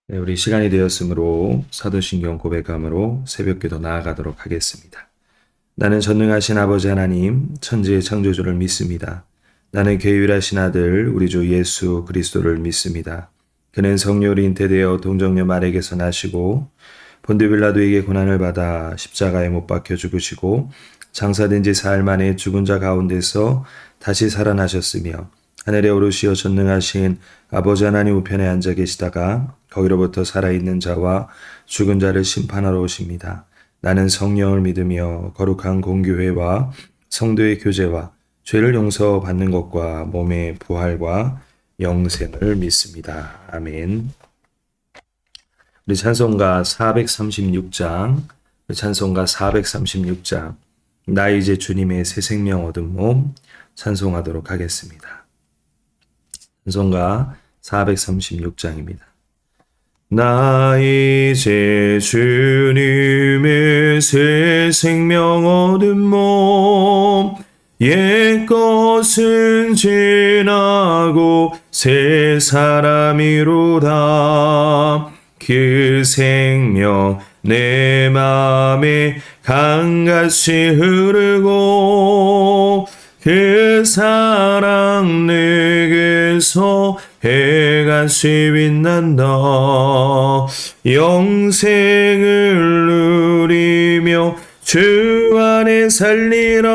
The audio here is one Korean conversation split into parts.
네, 우리 시간이 되었으므로 사도신경 고백함으로 새벽기도 나아가도록 하겠습니다. 나는 전능하신 아버지 하나님, 천지의 창조주를 믿습니다. 나는 괴유일하신 아들, 우리 주 예수 그리스도를 믿습니다. 그는 성령으로 잉태되어 동정녀 마리에게서 나시고 본디 빌라도에게 고난을 받아 십자가에 못 박혀 죽으시고 장사된 지 사흘 만에 죽은 자 가운데서 다시 살아나셨으며 하늘에 오르시어 전능하신 아버지 하나님 우편에 앉아 계시다가 거기로부터 살아있는 자와 죽은 자를 심판하러 오십니다. 나는 성령을 믿으며 거룩한 공교회와 성도의 교제와 죄를 용서받는 것과 몸의 부활과 영생을 믿습니다. 아멘. 우리 찬송가 436장, 나 이제 주님의 새 생명 얻은 몸 찬송하도록 하겠습니다. 찬송가 436장입니다. 나 이제 주님의 새 생명 얻은 몸 옛것은 지나고 새 사람이로다. 그 생명 내 맘에 강같이 흐르고 그 사랑 내게서 해같이 빛난다. 영생을 누리며 주 안에 살리라.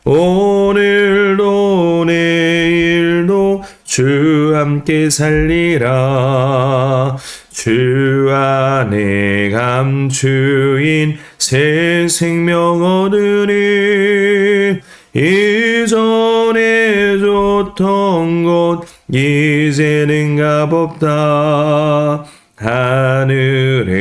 오늘도 내일도 주 함께 살리라. 주 안에 감추인 새 생명 얻으니 이전에 줬던 것 이제는 값없다. 하늘의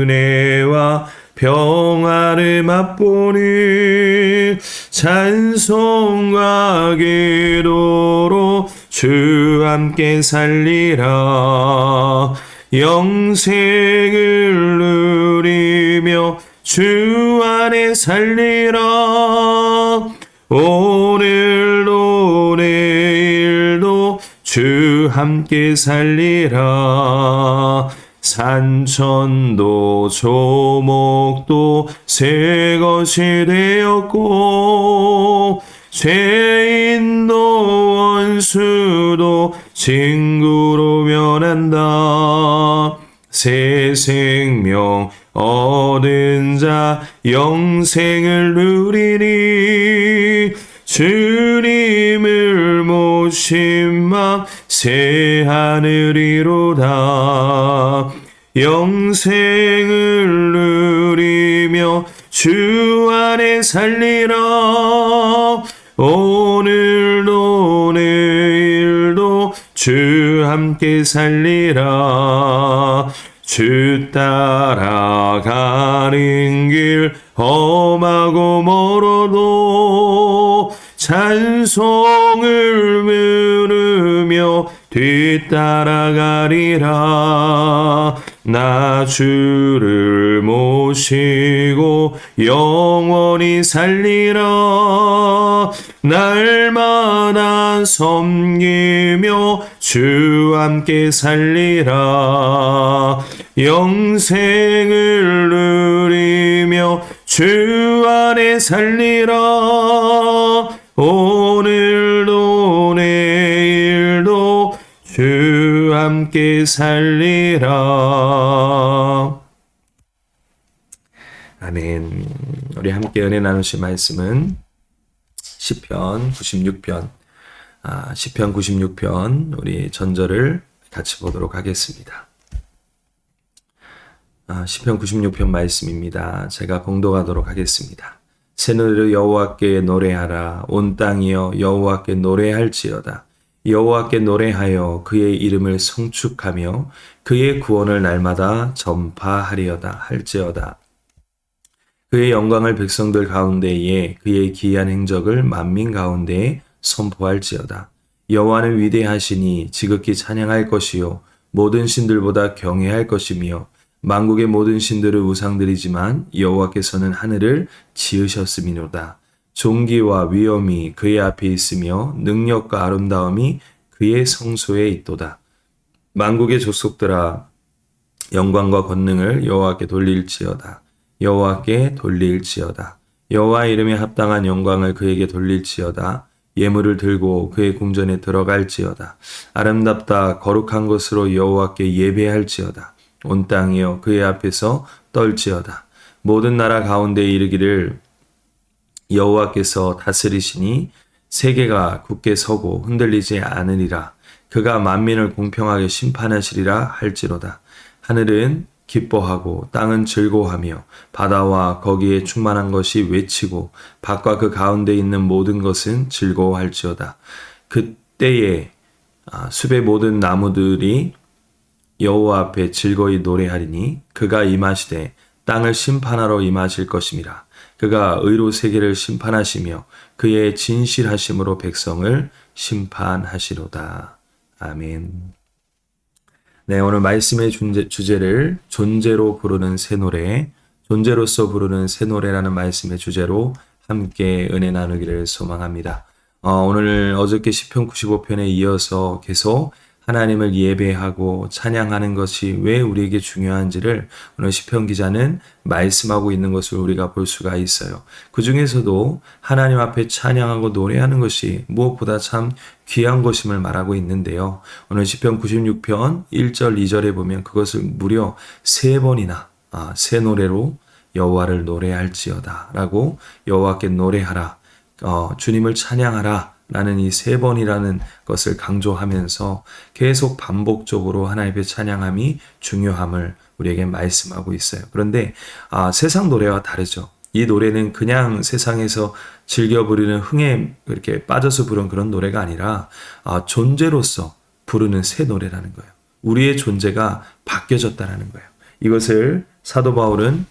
은혜와 평화를 맛보니 찬송과 기도로 주 함께 살리라. 영생을 누리며 주 안에 살리라. 오늘도 내일도 주 함께 살리라. 산천도 조목도 새 것이 되었고 죄인도 원수도 친구로 변한다. 새 생명 얻은 자 영생을 누리니 주님을 모신 맘 새 하늘이로다. 영생을 누리며 주 안에 살리라. 오늘도 내일도 주 함께 살리라. 주 따라가는 길 험하고 멀어도 찬송을 부르며 뒤따라가리라. 나 주를 모시고 영원히 살리라. 날마다 섬기며 주 함께 살리라. 영생을 누리며 주 안에 살리라. 오늘도 내일도 주 함께 살리라. 아멘. 우리 함께 은혜 나누실 말씀은 시편 96편, 시편 96편 우리 전절을 같이 보도록 하겠습니다. 시편 96편 말씀입니다. 제가 봉독하도록 하겠습니다. 새 노래로 여호와께 노래하라. 온 땅이여 여호와께 노래할지어다. 여호와께 노래하여 그의 이름을 성축하며 그의 구원을 날마다 전파하리어다 할지어다. 그의 영광을 백성들 가운데에 그의 기이한 행적을 만민 가운데에 선포할지어다. 여호와는 위대하시니 지극히 찬양할 것이요 모든 신들보다 경외할 것이며 만국의 모든 신들은 우상들이지만 여호와께서는 하늘을 지으셨음이로다. 존귀와 위엄이 그의 앞에 있으며 능력과 아름다움이 그의 성소에 있도다. 만국의 족속들아 영광과 권능을 여호와께 돌릴지어다. 여호와께 돌릴지어다. 여호와의 이름에 합당한 영광을 그에게 돌릴지어다. 예물을 들고 그의 궁전에 들어갈지어다. 아름답다 거룩한 것으로 여호와께 예배할지어다. 온 땅이여 그의 앞에서 떨지어다. 모든 나라 가운데 이르기를 여호와께서 다스리시니 세계가 굳게 서고 흔들리지 않으리라. 그가 만민을 공평하게 심판하시리라 할지로다. 하늘은 기뻐하고 땅은 즐거워하며 바다와 거기에 충만한 것이 외치고 밭과 그 가운데 있는 모든 것은 즐거워할지어다. 그때에 숲의 모든 나무들이 여호와 앞에 즐거이 노래하리니 그가 임하시되 땅을 심판하러 임하실 것임이라. 그가 의로 세계를 심판하시며 그의 진실하심으로 백성을 심판하시로다. 아멘. 네, 오늘 말씀의 주제를 존재로 부르는 새 노래, 존재로서 부르는 새 노래라는 말씀의 주제로 함께 은혜 나누기를 소망합니다. 오늘 어저께 시편 95편에 이어서 계속 하나님을 예배하고 찬양하는 것이 왜 우리에게 중요한지를 오늘 시편 기자는 말씀하고 있는 것을 우리가 볼 수가 있어요. 그 중에서도 하나님 앞에 찬양하고 노래하는 것이 무엇보다 참 귀한 것임을 말하고 있는데요. 오늘 시편 96편 1절 2절에 보면 그것을 무려 3번이나 새 노래로 여호와를 노래할지어다 라고 여호와께 노래하라, 주님을 찬양하라 라는 이 3번이라는 것을 강조하면서 계속 반복적으로 하나님의 찬양함이 중요함을 우리에게 말씀하고 있어요. 그런데 세상 노래와 다르죠. 이 노래는 그냥 세상에서 즐겨 부르는 흥에 이렇게 빠져서 부르는 그런 노래가 아니라 존재로서 부르는 새 노래라는 거예요. 우리의 존재가 바뀌어졌다는 거예요. 이것을 사도 바울은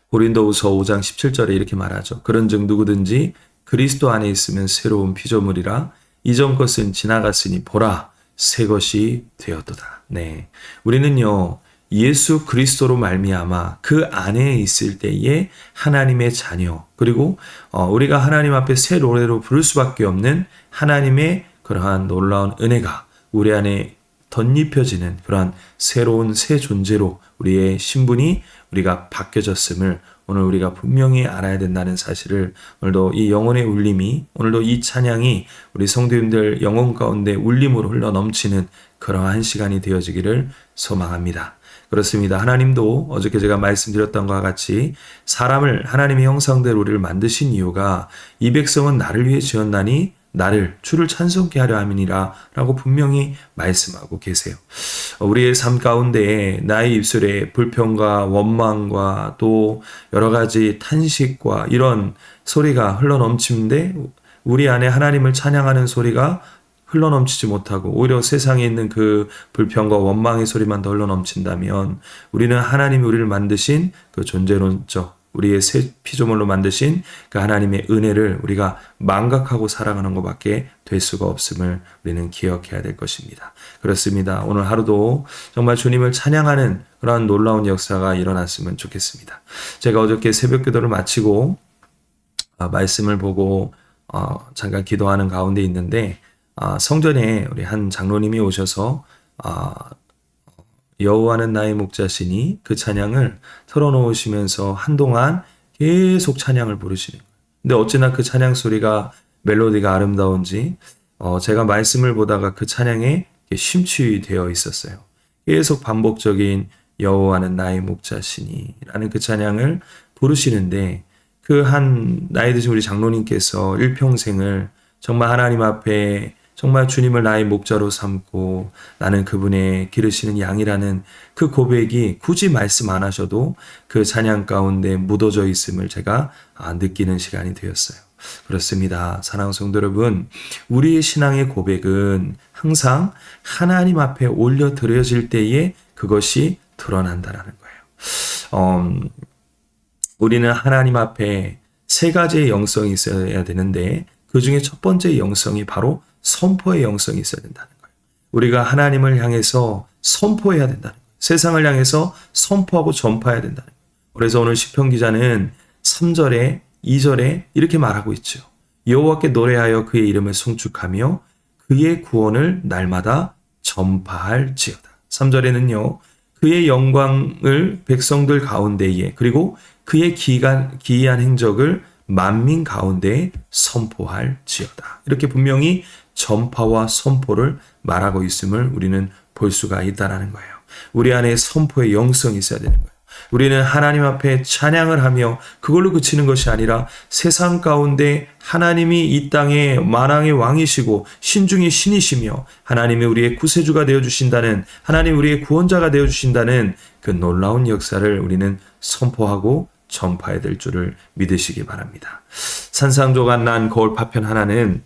고린도후서 5장 17절에 이렇게 말하죠. 그런즉 누구든지 그리스도 안에 있으면 새로운 피조물이라 이전 것은 지나갔으니 보라 새 것이 되었도다. 네, 우리는요 예수 그리스도로 말미암아 그 안에 있을 때에 하나님의 자녀, 그리고 우리가 하나님 앞에 새 노래로 부를 수밖에 없는 하나님의 그러한 놀라운 은혜가 우리 안에 덧입혀지는 그러한 새로운 새 존재로 우리의 신분이 우리가 바뀌어졌음을 오늘 우리가 분명히 알아야 된다는 사실을 오늘도 이 영혼의 울림이, 오늘도 이 찬양이 우리 성도님들 영혼 가운데 울림으로 흘러넘치는 그러한 시간이 되어지기를 소망합니다. 그렇습니다. 하나님도 어저께 제가 말씀드렸던 것과 같이 사람을 하나님의 형상대로 우리를 만드신 이유가 이 백성은 나를 위해 지었나니 나를 주를 찬송케 하려 함이니라 라고 분명히 말씀하고 계세요. 우리의 삶 가운데 나의 입술에 불평과 원망과 또 여러 가지 탄식과 이런 소리가 흘러넘치는데 우리 안에 하나님을 찬양하는 소리가 흘러넘치지 못하고 오히려 세상에 있는 그 불평과 원망의 소리만 더 흘러넘친다면 우리는 하나님이 우리를 만드신 그 존재론적 우리의 새 피조물로 만드신 그 하나님의 은혜를 우리가 망각하고 살아가는 것밖에 될 수가 없음을 우리는 기억해야 될 것입니다. 그렇습니다. 오늘 하루도 정말 주님을 찬양하는 그러한 놀라운 역사가 일어났으면 좋겠습니다. 제가 어저께 새벽 기도를 마치고 말씀을 보고 잠깐 기도하는 가운데 있는데 성전에 우리 한 장로님이 오셔서 여호와는 나의 목자시니 그 찬양을 틀어놓으시면서 한동안 계속 찬양을 부르시는 거예요. 근데 어찌나 그 찬양 소리가 멜로디가 아름다운지 제가 말씀을 보다가 그 찬양에 심취되어 있었어요. 계속 반복적인 여호와는 나의 목자시니 라는 그 찬양을 부르시는데 그 한 나이 드신 우리 장로님께서 일평생을 정말 하나님 앞에 정말 주님을 나의 목자로 삼고 나는 그분의 기르시는 양이라는 그 고백이 굳이 말씀 안 하셔도 그 찬양 가운데 묻어져 있음을 제가 느끼는 시간이 되었어요. 그렇습니다. 사랑하는 성도 여러분, 우리의 신앙의 고백은 항상 하나님 앞에 올려드려질 때에 그것이 드러난다라는 거예요. 우리는 하나님 앞에 세 가지의 영성이 있어야 되는데 그 중에 첫 번째 영성이 바로 선포의 영성이 있어야 된다는 거예요. 우리가 하나님을 향해서 선포해야 된다는 거예요. 세상을 향해서 선포하고 전파해야 된다는 거예요. 그래서 오늘 시편 기자는 3절에 2절에 이렇게 말하고 있죠. 여호와께 노래하여 그의 이름을 송축하며 그의 구원을 날마다 전파할지어다. 3절에는요. 그의 영광을 백성들 가운데에 그리고 그의 기이한 행적을 만민 가운데에 선포할지어다. 이렇게 분명히 전파와 선포를 말하고 있음을 우리는 볼 수가 있다는 거예요. 우리 안에 선포의 영성이 있어야 되는 거예요. 우리는 하나님 앞에 찬양을 하며 그걸로 그치는 것이 아니라 세상 가운데 하나님이 이 땅에 만왕의 왕이시고 신중의 신이시며 하나님이 우리의 구세주가 되어주신다는, 하나님 우리의 구원자가 되어주신다는 그 놀라운 역사를 우리는 선포하고 전파해야 될 줄을 믿으시기 바랍니다. 산상조각 난 거울 파편 하나는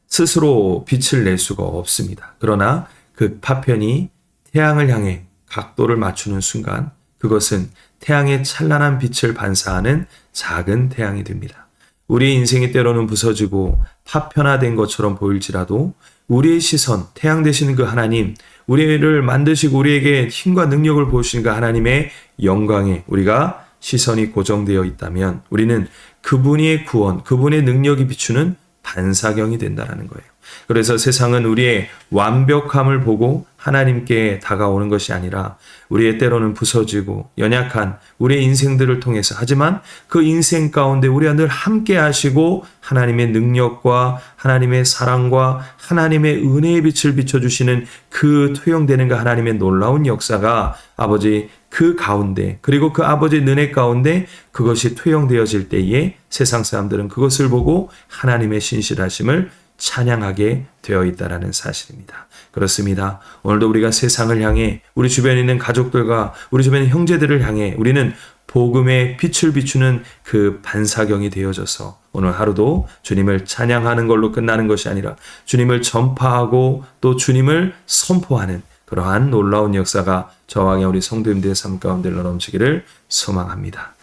스스로 빛을 낼 수가 없습니다. 그러나 그 파편이 태양을 향해 각도를 맞추는 순간 그것은 태양의 찬란한 빛을 반사하는 작은 태양이 됩니다. 우리의 인생이 때로는 부서지고 파편화된 것처럼 보일지라도 우리의 시선, 태양 되시는 그 하나님, 우리를 만드시고 우리에게 힘과 능력을 보여주신 그 하나님의 영광에 우리가 시선이 고정되어 있다면 우리는 그분의 구원, 그분의 능력이 비추는 반사경이 된다는 거예요. 그래서 세상은 우리의 완벽함을 보고 하나님께 다가오는 것이 아니라 우리의 때로는 부서지고 연약한 우리의 인생들을 통해서, 하지만 그 인생 가운데 우리와 늘 함께 하시고 하나님의 능력과 하나님의 사랑과 하나님의 은혜의 빛을 비춰주시는 그 투영되는 그 하나님의 놀라운 역사가 아버지 그 가운데, 그리고 그 아버지의 은혜 가운데 그것이 투영되어질 때에 세상 사람들은 그것을 보고 하나님의 신실하심을 찬양하게 되어 있다는 사실입니다. 그렇습니다. 오늘도 우리가 세상을 향해, 우리 주변에 있는 가족들과 우리 주변의 형제들을 향해 우리는 복음의 빛을 비추는 그 반사경이 되어져서 오늘 하루도 주님을 찬양하는 걸로 끝나는 것이 아니라 주님을 전파하고 또 주님을 선포하는 그러한 놀라운 역사가 저와 우리 성도님들의 삶 가운데 넘치기를 소망합니다.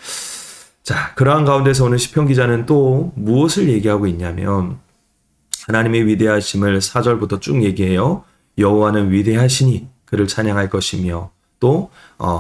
자, 그러한 가운데서 오늘 시편 기자는 또 무엇을 얘기하고 있냐면 하나님의 위대하심을 4절부터 쭉 얘기해요. 여호와는 위대하시니 그를 찬양할 것이며 또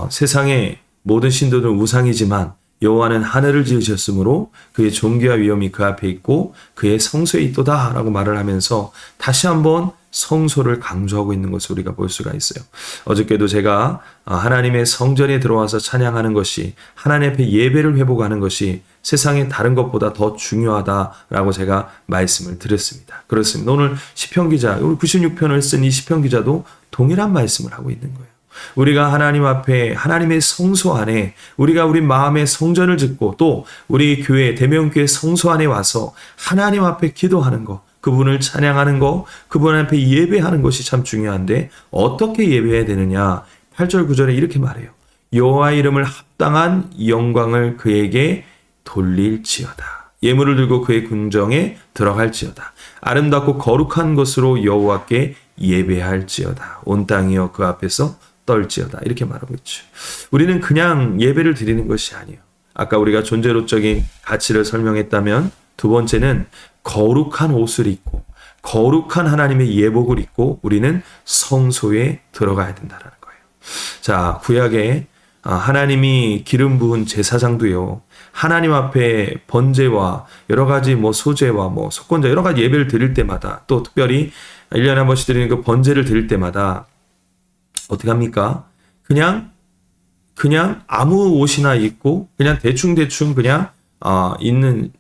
세상의 모든 신들은 우상이지만 여호와는 하늘을 지으셨으므로 그의 존귀와 위엄이 그 앞에 있고 그의 성소에 있도다 라고 말을 하면서 다시 한번 성소를 강조하고 있는 것을 우리가 볼 수가 있어요. 어저께도 제가 하나님의 성전에 들어와서 찬양하는 것이, 하나님 앞에 예배를 회복하는 것이 세상의 다른 것보다 더 중요하다라고 제가 말씀을 드렸습니다. 그렇습니다. 오늘 시편 기자, 우리 96편을 쓴 이 시편 기자도 동일한 말씀을 하고 있는 거예요. 우리가 하나님 앞에, 하나님의 성소 안에, 우리가 우리 마음의 성전을 짓고 또 우리 교회, 대명교회 성소 안에 와서 하나님 앞에 기도하는 것, 그분을 찬양하는 것, 그분 앞에 예배하는 것이 참 중요한데 어떻게 예배해야 되느냐? 8절 9절에 이렇게 말해요. 여호와 이름을 합당한 영광을 그에게 돌릴지어다. 예물을 들고 그의 궁정에 들어갈지어다. 아름답고 거룩한 것으로 여호와께 예배할지어다. 온 땅이여 그 앞에서 떨지어다. 이렇게 말하고 있죠. 우리는 그냥 예배를 드리는 것이 아니에요. 아까 우리가 존재로적인 가치를 설명했다면 두 번째는 거룩한 옷을 입고 거룩한 하나님의 예복을 입고 우리는 성소에 들어가야 된다는 거예요. 자, 구약에 하나님이 기름 부은 제사장도요, 하나님 앞에 번제와 여러 가지 소제와 속건제 여러 가지 예배를 드릴 때마다, 또 특별히 1년에 한 번씩 드리는 그 번제를 드릴 때마다 어떻게 합니까? 그냥 아무 옷이나 입고 그냥 대충 그냥 있는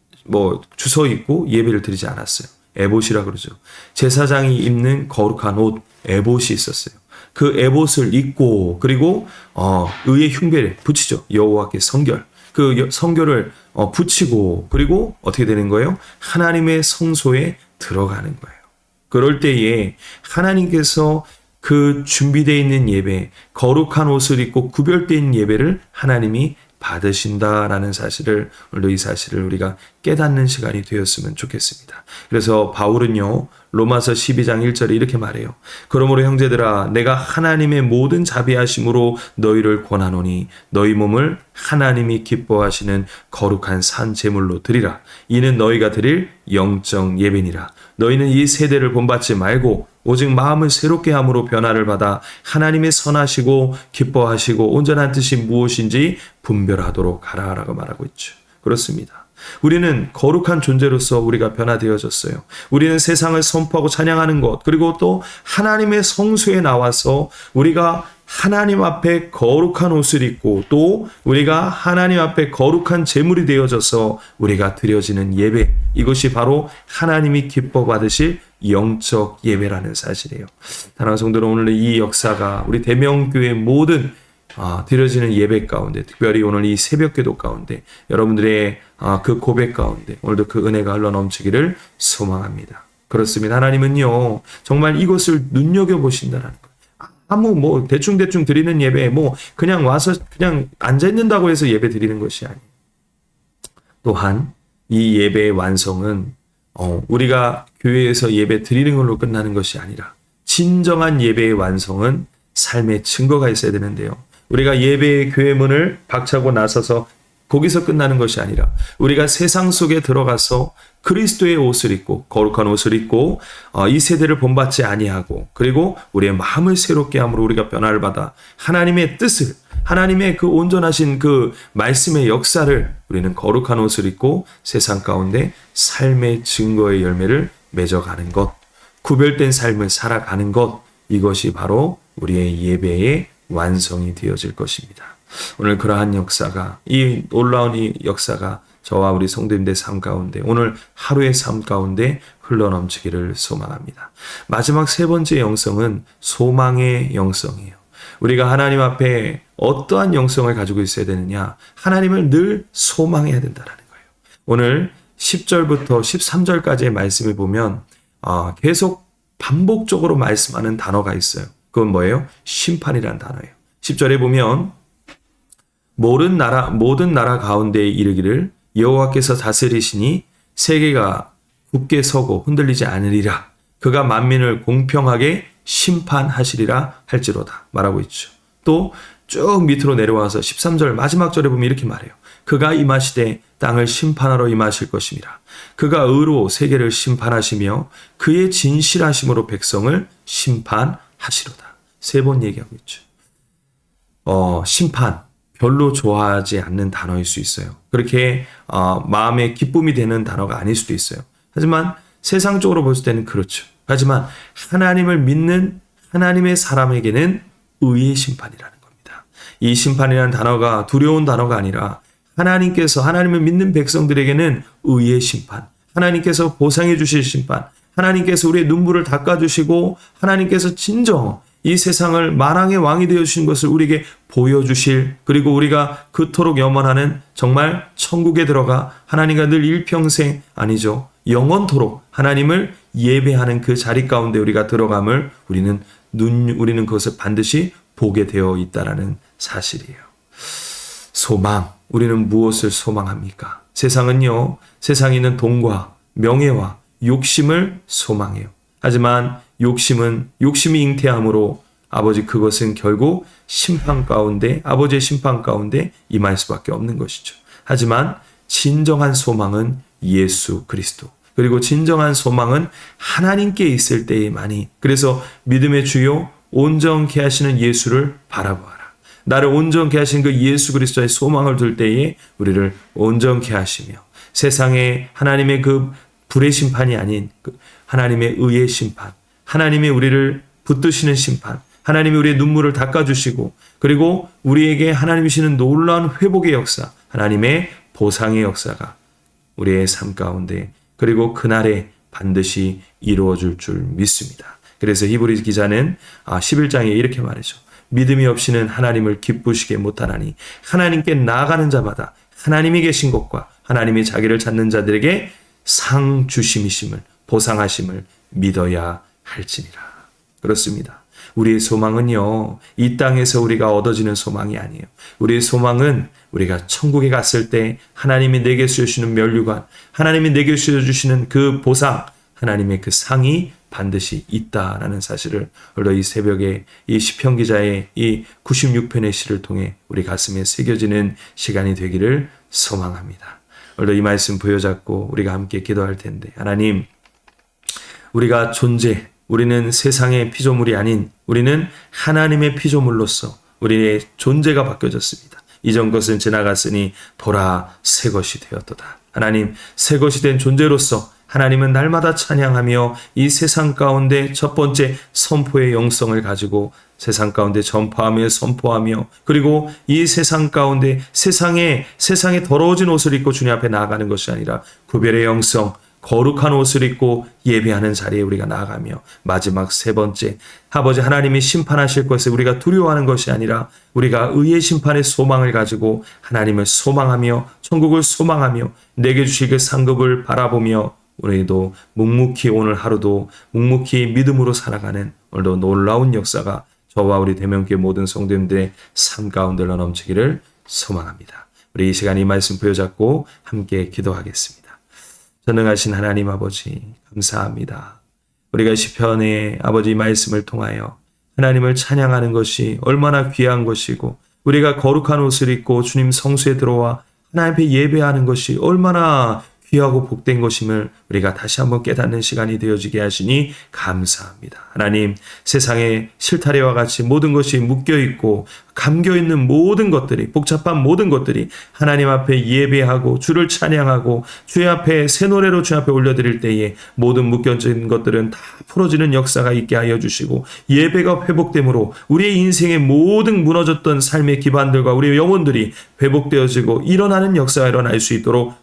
주워 입고 예배를 드리지 않았어요. 에봇이라 그러죠. 제사장이 입는 거룩한 옷, 에봇이 있었어요. 그 에봇을 입고 그리고 의의 흉배를 붙이죠. 여호와께 성결. 그 성결을 붙이고 그리고 어떻게 되는 거예요? 하나님의 성소에 들어가는 거예요. 그럴 때에 하나님께서 그 준비되어 있는 예배, 거룩한 옷을 입고 구별되어 있는 예배를 하나님이 받으신다라는 사실을, 오늘도 이 사실을 우리가 깨닫는 시간이 되었으면 좋겠습니다. 그래서 바울은요, 로마서 12장 1절에 이렇게 말해요. 그러므로 형제들아, 내가 하나님의 모든 자비하심으로 너희를 권하노니 너희 몸을 하나님이 기뻐하시는 거룩한 산 제물로 드리라. 이는 너희가 드릴 영적 예배니라. 너희는 이 세대를 본받지 말고 오직 마음을 새롭게 함으로 변화를 받아 하나님의 선하시고 기뻐하시고 온전한 뜻이 무엇인지 분별하도록 하라라고 말하고 있죠. 그렇습니다. 우리는 거룩한 존재로서 우리가 변화되어졌어요. 우리는 세상을 선포하고 찬양하는 것, 그리고 또 하나님의 성소에 나와서 우리가 하나님 앞에 거룩한 옷을 입고 또 우리가 하나님 앞에 거룩한 제물이 되어져서 우리가 드려지는 예배, 이것이 바로 하나님이 기뻐 받으실 영적 예배라는 사실이에요. 사랑하는 성도는 오늘 이 역사가 우리 대명교회 모든 드려지는 예배 가운데, 특별히 오늘 이 새벽기도 가운데 여러분들의 그 고백 가운데 오늘도 그 은혜가 흘러 넘치기를 소망합니다. 그렇습니다. 하나님은요 정말 이것을 눈여겨보신다는 거예요. 아무 대충 드리는 예배, 그냥 와서 그냥 앉아있는다고 해서 예배 드리는 것이 아니에요. 또한 이 예배의 완성은 우리가 교회에서 예배 드리는 걸로 끝나는 것이 아니라 진정한 예배의 완성은 삶의 증거가 있어야 되는데요. 우리가 예배의 교회 문을 박차고 나서서 거기서 끝나는 것이 아니라 우리가 세상 속에 들어가서 그리스도의 옷을 입고 거룩한 옷을 입고 이 세대를 본받지 아니하고, 그리고 우리의 마음을 새롭게 함으로 우리가 변화를 받아 하나님의 뜻을, 하나님의 그 온전하신 그 말씀의 역사를 우리는 거룩한 옷을 입고 세상 가운데 삶의 증거의 열매를 맺어가는 것, 구별된 삶을 살아가는 것, 이것이 바로 우리의 예배의 완성이 되어질 것입니다. 오늘 그러한 역사가, 이 놀라운 이 역사가 저와 우리 성도님들의 삶 가운데, 오늘 하루의 삶 가운데 흘러넘치기를 소망합니다. 마지막 세 번째 영성은 소망의 영성이에요. 우리가 하나님 앞에 어떠한 영성을 가지고 있어야 되느냐? 하나님을 늘 소망해야 된다는 거예요. 오늘 10절부터 13절까지의 말씀을 보면 계속 반복적으로 말씀하는 단어가 있어요. 그건 뭐예요? 심판이라는 단어예요. 10절에 보면 모든 나라 가운데에 이르기를 여호와께서 다스리시니 세계가 굳게 서고 흔들리지 않으리라. 그가 만민을 공평하게 심판하시리라 할지로다 말하고 있죠. 또 쭉 밑으로 내려와서 13절 마지막 절에 보면 이렇게 말해요. 그가 임하시되 땅을 심판하러 임하실 것임이라. 그가 의로 세계를 심판하시며 그의 진실하심으로 백성을 심판하시로다. 세 번 얘기하고 있죠. 심판, 별로 좋아하지 않는 단어일 수 있어요. 그렇게 마음에 기쁨이 되는 단어가 아닐 수도 있어요. 하지만 세상적으로 볼 때는 그렇죠. 하지만 하나님을 믿는 하나님의 사람에게는 의의 심판이라는 겁니다. 이 심판이라는 단어가 두려운 단어가 아니라 하나님께서 하나님을 믿는 백성들에게는 의의 심판, 하나님께서 보상해 주실 심판, 하나님께서 우리의 눈물을 닦아주시고 하나님께서 진정 이 세상을 만왕의 왕이 되어주신 것을 우리에게 보여주실, 그리고 우리가 그토록 염원하는 정말 천국에 들어가 하나님과 늘 일평생, 아니죠, 영원토록 하나님을 예배하는 그 자리 가운데 우리가 들어감을 우리는 그것을 반드시 보게 되어 있다라는 사실이에요. 소망, 우리는 무엇을 소망합니까? 세상은요, 세상에 있는 돈과 명예와 욕심을 소망해요. 하지만 욕심이 잉태함으로 아버지 그것은 결국 심판 가운데, 아버지의 심판 가운데 임할 수밖에 없는 것이죠. 하지만 진정한 소망은 예수 그리스도, 그리고 진정한 소망은 하나님께 있을 때에만이. 그래서 믿음의 주요 온전케 하시는 예수를 바라보아라. 나를 온전케 하신 그 예수 그리스도의 소망을 둘 때에 우리를 온전케 하시며 세상에 하나님의 그 불의 심판이 아닌 하나님의 의의 심판, 하나님이 우리를 붙드시는 심판, 하나님이 우리의 눈물을 닦아주시고, 그리고 우리에게 하나님이시는 놀라운 회복의 역사, 하나님의 보상의 역사가 우리의 삶 가운데, 그리고 그날에 반드시 이루어질 줄 믿습니다. 그래서 히브리 기자는 11장에 이렇게 말하죠. 믿음이 없이는 하나님을 기쁘시게 못하나니 하나님께 나아가는 자마다 하나님이 계신 것과 하나님이 자기를 찾는 자들에게 상 주심이심을, 보상하심을 믿어야 할지니라. 그렇습니다. 우리의 소망은요, 이 땅에서 우리가 얻어지는 소망이 아니에요. 우리의 소망은 우리가 천국에 갔을 때 하나님이 내게 주시는 면류관, 하나님이 내게 주시는 그 보상, 하나님의 그 상이 반드시 있다라는 사실을 오늘 이 새벽에 이 시편 기자의 이 96편의 시를 통해 우리 가슴에 새겨지는 시간이 되기를 소망합니다. 오늘 이 말씀 부여잡고 우리가 함께 기도할 텐데, 하나님, 우리가 우리는 세상의 피조물이 아닌 우리는 하나님의 피조물로서 우리의 존재가 바뀌어졌습니다. 이전 것은 지나갔으니 보라 새 것이 되었도다. 하나님, 새 것이 된 존재로서 하나님은 날마다 찬양하며 이 세상 가운데 첫 번째 선포의 영성을 가지고 세상 가운데 전파하며 선포하며 그리고 이 세상 가운데 세상에 더러워진 옷을 입고 주님 앞에 나아가는 것이 아니라 구별의 영성, 거룩한 옷을 입고 예배하는 자리에 우리가 나아가며 마지막 세 번째 아버지 하나님이 심판하실 것을 우리가 두려워하는 것이 아니라 우리가 의의 심판의 소망을 가지고 하나님을 소망하며 천국을 소망하며 내게 주실 그 상급을 바라보며 우리도 묵묵히 오늘 하루도 묵묵히 믿음으로 살아가는 오늘도 놀라운 역사가 저와 우리 대명교회 모든 성도님들의 삶 가운데로 넘치기를 소망합니다. 우리 이 시간 이 말씀 부여잡고 함께 기도하겠습니다. 전능하신 하나님 아버지 감사합니다. 우리가 시편의 아버지 말씀을 통하여 하나님을 찬양하는 것이 얼마나 귀한 것이고 우리가 거룩한 옷을 입고 주님 성수에 들어와 하나님 앞에 예배하는 것이 얼마나 귀하고 복된 것임을 우리가 다시 한번 깨닫는 시간이 되어지게 하시니 감사합니다. 하나님, 세상의 실타래와 같이 모든 것이 묶여있고 감겨있는 모든 것들이, 복잡한 모든 것들이 하나님 앞에 예배하고 주를 찬양하고 주의 앞에 새 노래로 주 앞에 올려드릴 때에 모든 묶여진 것들은 다 풀어지는 역사가 있게 하여 주시고 예배가 회복됨으로 우리의 인생의 모든 무너졌던 삶의 기반들과 우리의 영혼들이 회복되어지고 일어나는 역사가 일어날 수 있도록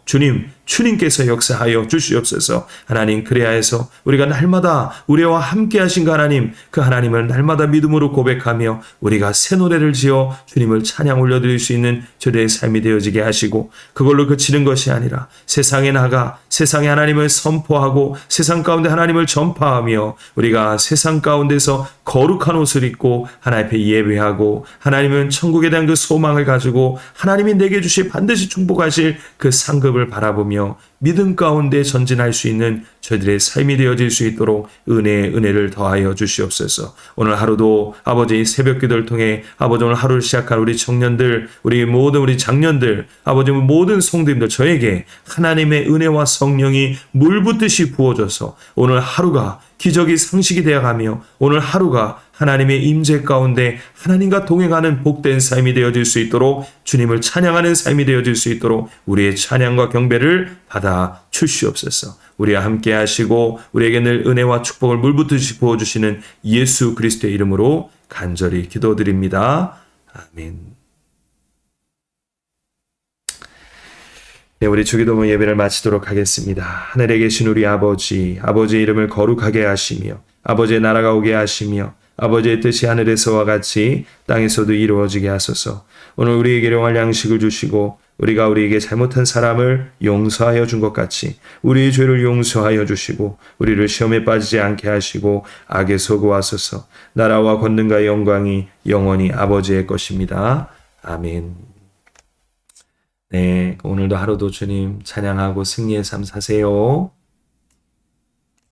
주님께서 역사하여 주시옵소서. 하나님, 그래야 해서 우리가 날마다 우리와 함께 하신 그 하나님, 그 하나님을 날마다 믿음으로 고백하며 우리가 새 노래를 지어 주님을 찬양 올려드릴 수 있는 저희의 삶이 되어지게 하시고 그걸로 그치는 것이 아니라 세상에 나가 세상에 하나님을 선포하고 세상 가운데 하나님을 전파하며 우리가 세상 가운데서 거룩한 옷을 입고 하나님 앞에 예배하고 하나님은 천국에 대한 그 소망을 가지고 하나님이 내게 주실 반드시 축복하실 그 상급을 바라보며 믿음 가운데 전진할 수 있는 저희들의 삶이 되어질 수 있도록 은혜를 더하여 주시옵소서. 오늘 하루도 아버지 새벽 기도를 통해 아버지 오늘 하루를 시작한 우리 청년들, 우리 모든 우리 장년들, 아버지 모든 성도님들 저에게 하나님의 은혜와 성령이 물붓듯이 부어져서 오늘 하루가 기적이 상식이 되어가며 오늘 하루가 하나님의 임재 가운데 하나님과 동행하는 복된 삶이 되어질 수 있도록 주님을 찬양하는 삶이 되어질 수 있도록 우리의 찬양과 경배를 받아 주시옵소서. 우리와 함께 하시고 우리에게 늘 은혜와 축복을 물붓듯이 부어주시는 예수 그리스도의 이름으로 간절히 기도드립니다. 아멘. 네, 우리 주기도문 예배를 마치도록 하겠습니다. 하늘에 계신 우리 아버지의 이름을 거룩하게 하시며 아버지의 나라가 오게 하시며 아버지의 뜻이 하늘에서와 같이 땅에서도 이루어지게 하소서. 오늘 우리에게 일용할 양식을 주시고 우리가 우리에게 잘못한 사람을 용서하여 준 것 같이 우리의 죄를 용서하여 주시고 우리를 시험에 빠지지 않게 하시고 악에서 구하소서. 나라와 권능과 영광이 영원히 아버지의 것입니다. 아멘. 네, 오늘도 하루도 주님 찬양하고 승리의 삶 사세요.